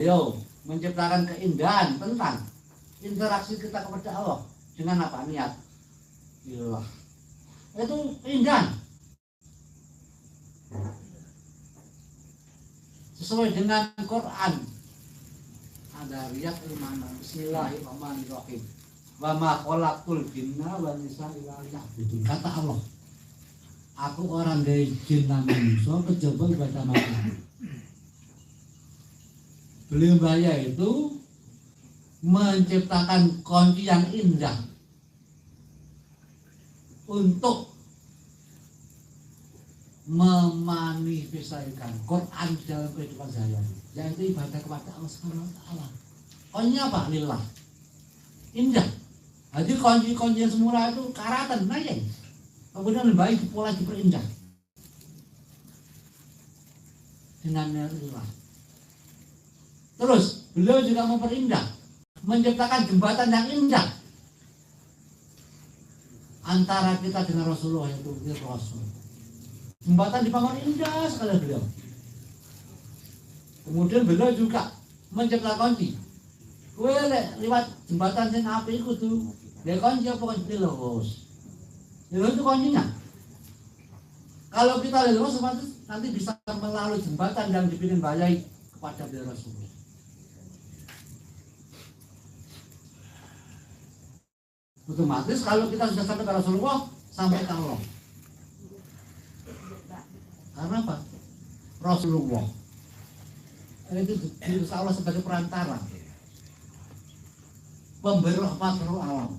Beliau menciptakan keindahan tentang interaksi kita kepada Allah dengan apa? Niat lillah. Itu keindahan sesuai dengan Quran. Ada riyak imana bismillahirrahmanirrahim wa ma khalaqtul jinna wal insa illa liya'budun. Kata Allah, aku orang dari jin lan manusia kejaba ibadah manusia. Beliau itu menciptakan kunci yang indah untuk memanifestasikan Quran dalam kehidupan sehari-hari, yaitu ibadah kepada Allah Subhanahu wa taala. Kuncinya apa? Lillah. Indah. Jadi kunci-kunci yang semula itu karatan, naik. Kemudian lebih baik pola diperindah dengan lillah. Terus beliau juga memperindah, menciptakan jembatan yang indah antara kita dengan Rasulullah, yaitu Rasul. Jembatan dibangun indah sekali beliau. Kemudian beliau juga menciptakan kunci. Kowe lewat jembatan sing apik iku tuh, dia kunci apa kunci lurus. Lurus itu kuncinya. Kalau kita lurus nanti bisa melalui jembatan yang dibikin bayai kepada beliau Rasulullah. Otomatis kalau kita sudah sampai ke Rasulullah, sampai ke Allah. Karena apa? Rasulullah itu diutus Allah sebagai perantara, pemberi rahmat seluruh alam.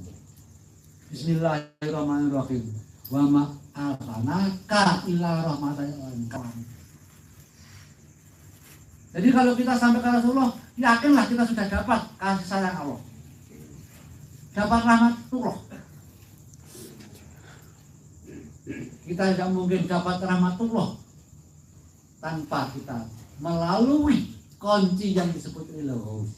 Bismillahirrahmanirrahim. Wa ma arsalnaka illa rahmatan lil alamin. Jadi kalau kita sampai ke Rasulullah, yakinlah kita sudah dapat kasih sayang Allah, dapat rahmatullah. Kita tidak mungkin dapat rahmatullah tanpa kita melalui kunci yang disebut ilmu.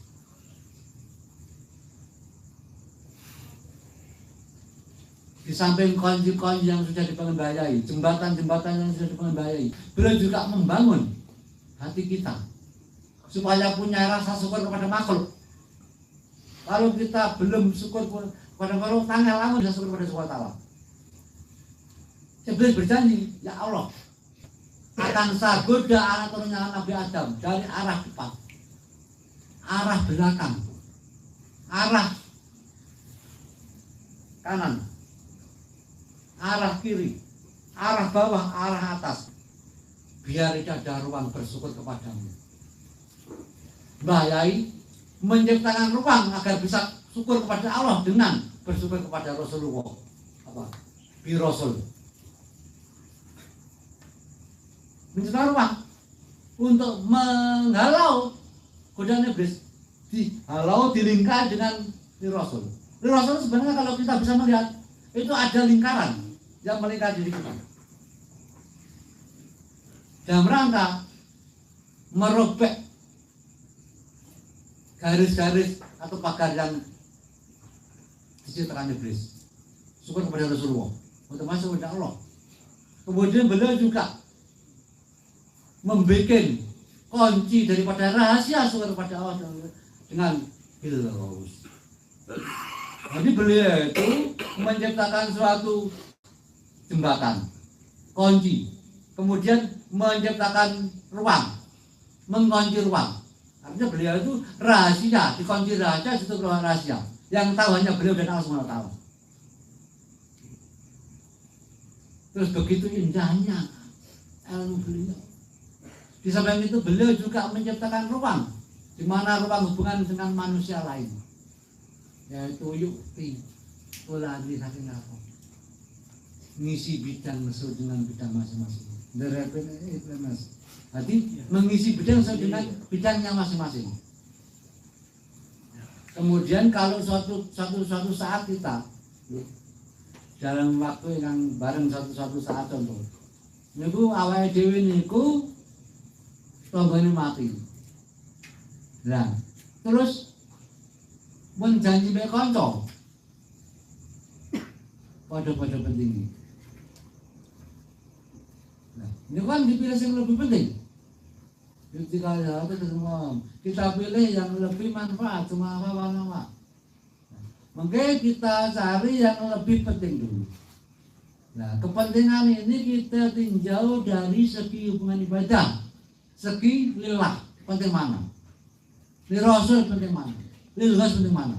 Di samping kunci-kunci yang sudah dipengendaliai, jembatan-jembatan yang sudah dipengendaliai, beliau juga membangun hati kita supaya punya rasa syukur kepada makhluk. Kalau kita belum syukur kepada makhluk, tanggal lama bisa syukur kepada Allah. Iblis berjanji, ya Allah, akan saya goda anak turunnya Nabi Adam dari arah depan, arah belakang, arah kanan, arah kiri, arah bawah, arah atas, biar tidak ada ruang bersyukur kepadamu. Mbah Yai menciptakan ruang agar bisa syukur kepada Allah dengan bersyukur kepada Rasulullah, bi Rasul. Menciptakan ruang untuk menghalau godaan iblis, dihalau, dilingkar dengan Rasul. Rasul sebenarnya kalau kita bisa melihat itu ada lingkaran yang melingkar diri kita dalam rangka merobek garis-garis atau pagar yang diciptakan iblis. Syukur kepada Rasulullah, untuk masuk kepada Allah. Kemudian beliau juga membuat kunci daripada rahasia syukur kepada Allah dengan ilmu. Jadi beliau itu menciptakan suatu jembatan, kunci, kemudian menciptakan ruang, mengunci ruang. Artinya beliau itu rahasia, dikunci rahasia, ditutup rahasia. Yang tahu hanya beliau dan Allah SWT. Terus begitu indahnya ilmu beliau. Di samping itu beliau juga menciptakan ruang, di mana ruang hubungan dengan manusia lain, yaitu yukti uladi saking apa, ngisi bidang sesuai dengan bidang masing-masing. Jadi mengisi bidang sesuai dengan bidangnya masing-masing. Kemudian kalau suatu saat kita dalam waktu yang bareng suatu saat contoh, niku awake dhewe niku tanggane mati. Nah, terus menjanji mek kanca pada penting. Nah, ini kan dipilih yang lebih penting. Ketika itu semua kita pilih yang lebih manfaat cuma apa. Mungkin kita cari yang lebih penting dulu. Nah, kepentingan ini kita tinjau dari segi hubungan ibadah, segi lillah penting mana, li Rasul penting mana, lillah penting mana.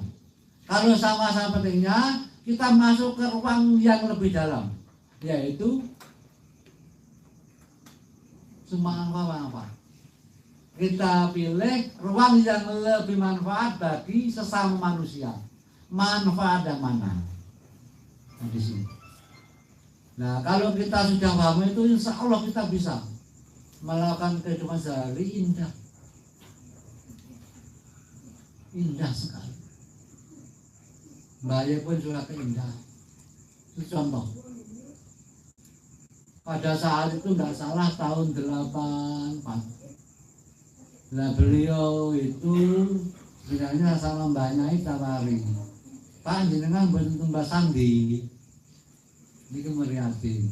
Kalau sama-sama pentingnya, kita masuk ke ruang yang lebih dalam, yaitu semua apa. Kita pilih ruang yang lebih manfaat bagi sesama manusia. Manfaat yang mana? Nah, di sini. Nah, kalau kita sudah paham itu, insya Allah kita bisa melakukan kehidupan sehari indah. Indah sekali. Bahaya pun sudah keindahan. Itu contoh. Pada saat itu tidak salah tahun 84. Nah, beliau itu sebenarnya sama Mbak Nyai tawari, Pak jenengan bentuk Mbak Sandi ini kemeriati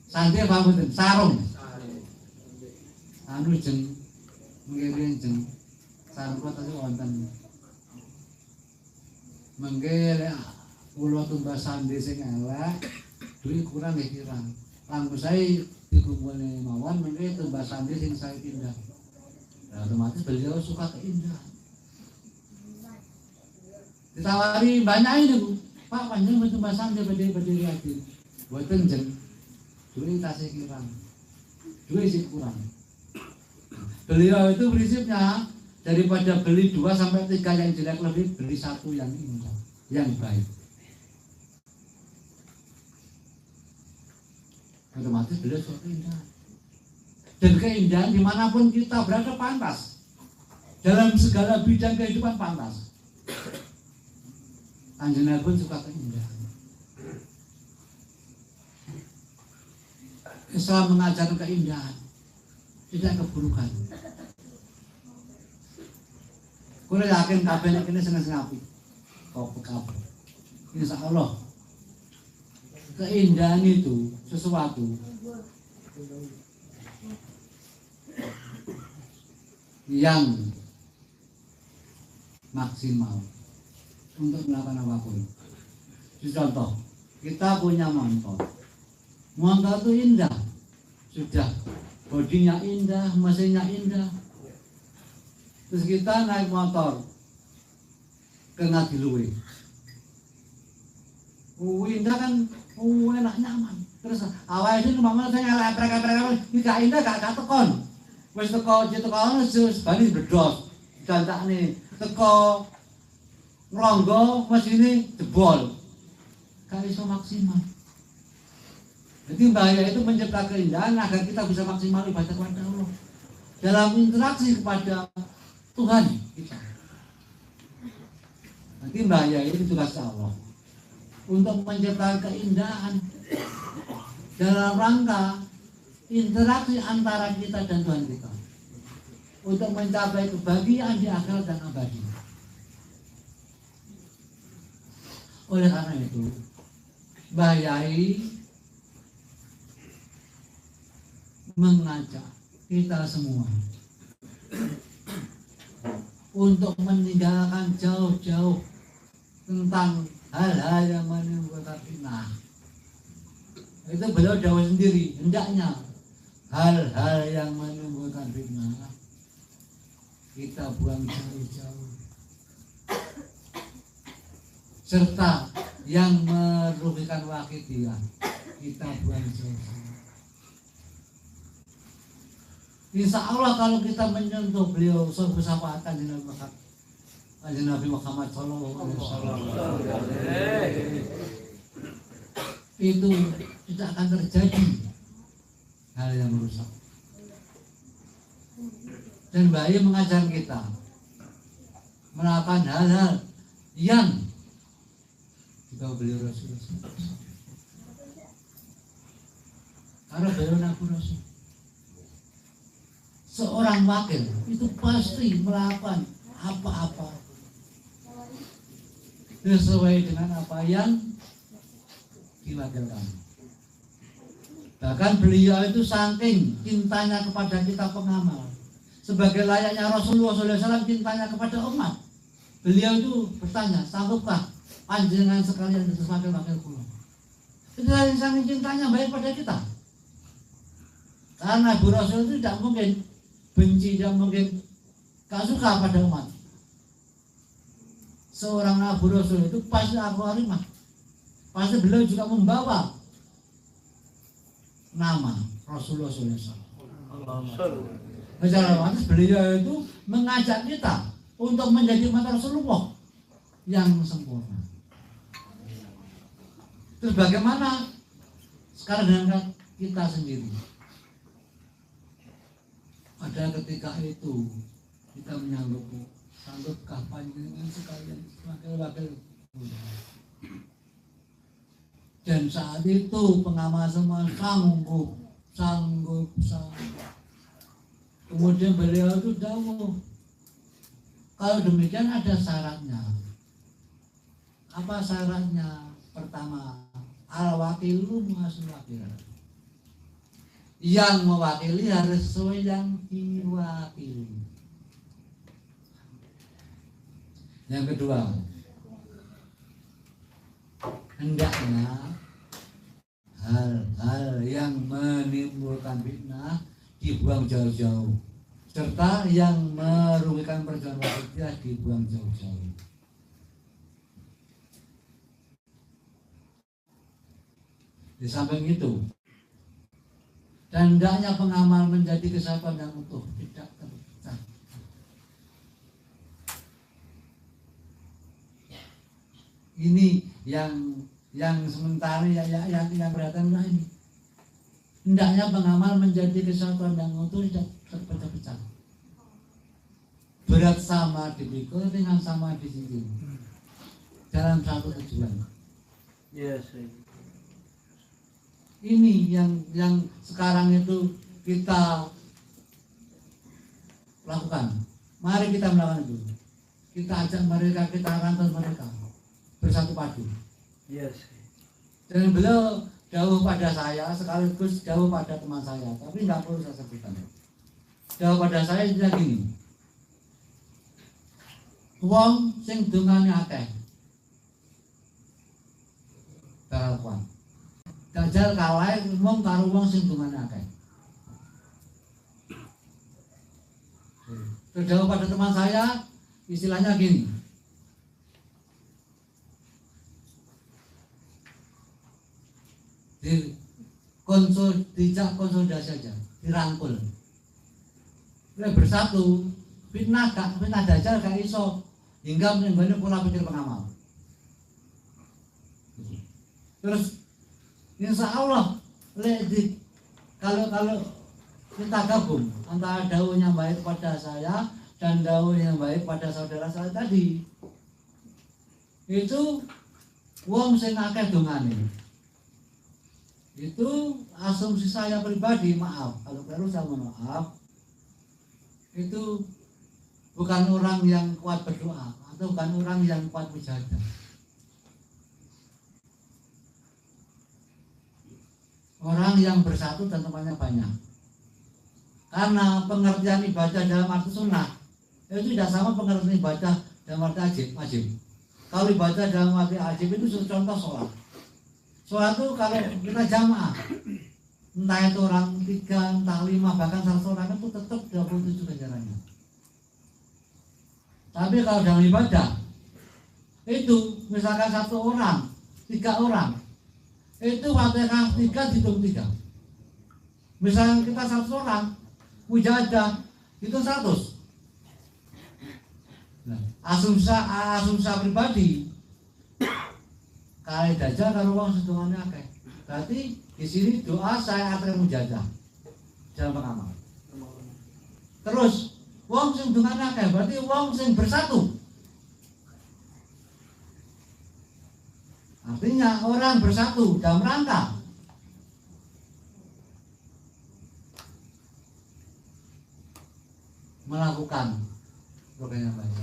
Sandi apa betul? Sarung anu jeng mengiring jeng sarung kota itu wonten mengke kula Mbak Sandi sing elek duit kurang kirang langkung saya dikumpulne mawon mengke Mbak Sandi sing saya pindah. Nah, otomatis beliau suka keindahan. Ditawari banyak ini Bu, Pak panjang betul basang dia berdiri hati. Buatan jeng, duit tasnya kirang, duit sih kurang. Beliau itu prinsipnya daripada beli 2 sampai 3 yang jelek lebih beli 1 yang indah, yang baik. Otomatis beliau suka keindahan. Dan keindahan dimanapun kita berada pantas. Dalam segala bidang kehidupan pantas. Anjana pun suka keindahan. Islam mengajar keindahan, tidak keburukan. Kalau yakin kabeh ini seneng-seneng api. Kabeh. Insya Allah keindahan itu sesuatu yang maksimal untuk melakukan apapun. Contoh, kita punya motor itu indah, sudah bodinya indah, mesinnya indah. Terus kita naik motor ke Ngadiluwe, indah kan, enak nyaman. Terus awal itu mama saya elek-elek, ini gak indah, gak tekon. Wis teko wis bali bledhos. Dantakne teko ngronggo mesine jebol. Gak iso maksimal. Jadi bahaya itu mencipta keindahan agar kita bisa maksimal ibadah kepada Allah. Dalam interaksi kepada Tuhan kita. Nanti bahaya itu tugas Allah. Untuk menciptakan keindahan dalam rangka interaksi antara kita dan Tuhan kita untuk mencapai kebahagiaan di akhirat dan abadi. Oleh karena itu, Mbah Yai mengajak kita semua untuk meninggalkan jauh-jauh tentang hal-hal yang menimbulkan fitnah. Itu beliau jauh sendiri, hendaknya hal-hal yang menimbulkan fitnah kita buang jauh-jauh, serta yang merugikan wakidiyah kita buang jauh-jauh. Insya Allah kalau kita menyentuh beliau syafaat kanjeng Nabi Muhammad Sallallahu Alaihi Wasallam, itu tidak akan terjadi hal yang merusak. Dan Bayi mengajar kita melakukan hal-hal yang kita beliau Rasulullah. Karena beliau Nabi Rasul. Seorang wakil itu pasti melakukan apa-apa sesuai dengan apa yang diwakilkan. Bahkan beliau itu saking cintanya kepada kita pengamal, sebagai layaknya Rasulullah SAW cintanya kepada umat. Beliau itu bertanya, sanggupkah panjenengan sekalian itu wakil-wakil kula? Itu yang saking cintanya baik pada kita. Karena Abu Rasul itu tidak mungkin benci, tidak mungkin gak suka pada umat. Seorang Abu Rasul itu pasti aku harimah. Pasti beliau juga membawa nama Rasulullah SAW. Secara otomatis beliau itu mengajak kita untuk menjadi umat Rasulullah yang sempurna. Terus bagaimana sekarang dengan kita sendiri? Pada ketika itu kita menyanggupi, sanggupkah panjenengan sekalian wakil-wakil kula? Dan saat itu pengamal semua sanggup. Kemudian beliau itu dawuh, kalau demikian ada syaratnya. Apa syaratnya? Pertama, al-wakilu muhasul wakil. Yang mewakili harus sesuai yang diwakili. Yang kedua, hendaknya hal-hal yang menimbulkan fitnah dibuang jauh-jauh, serta yang merugikan perjuangan wasit dibuang jauh-jauh. Di samping itu, dan hendaknya pengamal menjadi kesatuan yang utuh, tidak terpecah. Ini yang sementara yang beratan ini. Hendaknya pengamal menjadi kesatuan yang utuh, tidak terpecah-pecah. Berat sama dipikul, dengan sama disinggung dalam satu tujuan. Yes. Ini yang sekarang itu kita lakukan. Mari kita melakukan itu. Kita ajak mereka, kita rangkul mereka bersatu padu. Yes. Dan beliau jauh pada saya sekaligus jauh pada teman saya, tapi nggak perlu saya sebutkan. Jauh pada saya juga gini. Wong sing dungane akeh. Bakal kuat. Dajjal kalah ngomong karo wong sing dungane akeh. Jauh pada teman saya, istilahnya gini. Dijak konsolidasi saja, dirangkul. Bersatu, fitnah Dajjal gak iso hingga mengganggu pola pikir pengamal. Terus insya Allah kalau kita gabung antara daun yang baik pada saya dan daun yang baik pada saudara saya tadi, itu wong sing akeh dongane. Itu asumsi saya pribadi, maaf kalau perlu saya mohon maaf, itu bukan orang yang kuat berdoa atau bukan orang yang kuat mujahadah. Orang yang bersatu dan temannya banyak. Karena pengertian ibadah dalam arti sunnah itu tidak sama pengertian ibadah dalam arti wajib. Kalau ibadah dalam arti wajib itu contoh sholat. Sholat itu kalau kita jamaah, entah itu orang 3, entah 5, bahkan 100 orang itu tetap 27 ganjarannya. Tapi kalau dalam ibadah, itu misalkan 1 orang, 3 orang, itu Fatihah 3 dihitung 3. Misalkan kita 100 orang, mujahadah itu 100. Nah, asumsi pribadi, kali Dajjal kalau wong sedungannya akeh. Berarti di sini doa saya akan mujahadah dalam pengamal. Terus wong sing sedungannya akeh berarti wong sing bersatu. Artinya orang bersatu dalam rangka melakukan program yang baik.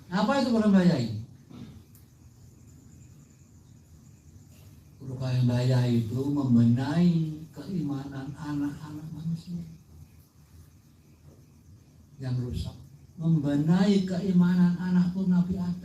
Apa itu program bayai? Program bayai itu membenahi keimanan anak-anak manusia yang rusak, membenahi keimanan anak pun Nabi Adam.